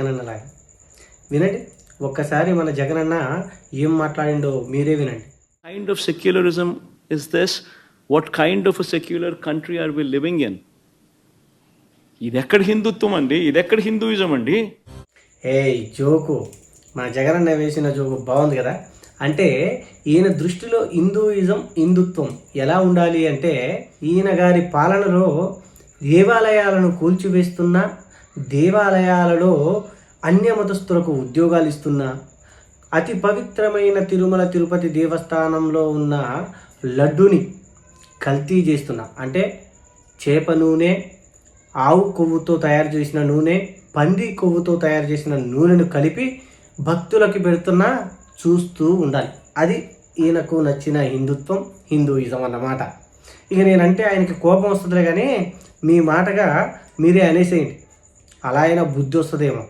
జగనన్నలాగా వినండి. ఒక్కసారి మన జగనన్న ఏం మాట్లాడిండో మీరే వినండి. Kind of secularism is this? What kind of a secular country are we living in? ఇది ఎక్కడ హిందుత్వం అండి? ఇది ఎక్కడ హిందూయిజం అండి? జోకు మన జగనన్న వేసిన జోకు బాగుంది కదా. అంటే ఈయన దృష్టిలో హిందూయిజం హిందుత్వం ఎలా ఉండాలి అంటే, ఈయన గారి పాలనలో దేవాలయాలను కూల్చివేస్తున్నా, దేవాలయాలలో అన్యమతస్థులకు ఉద్యోగాలు ఇస్తున్నా, అతి పవిత్రమైన తిరుమల తిరుపతి దేవస్థానంలో ఉన్న లడ్డూని కల్తీ చేస్తున్నా. అంటే చేప నూనె, ఆవు కొవ్వుతో తయారు చేసిన నూనె, పంది కొవ్వుతో తయారు చేసిన నూనెను కలిపి భక్తులకి పెడుతున్నా చూస్తూ ఉండాలి. అది ఈయనకు నచ్చిన హిందుత్వం, హిందూయిజం అన్నమాట. ఇక నేనంటే ఆయనకి కోపం వస్తుందిలే, కానీ మీ మాటగా మీరే అనేసేయండి, అలా అయినా బుద్ధి వస్తుందేమో.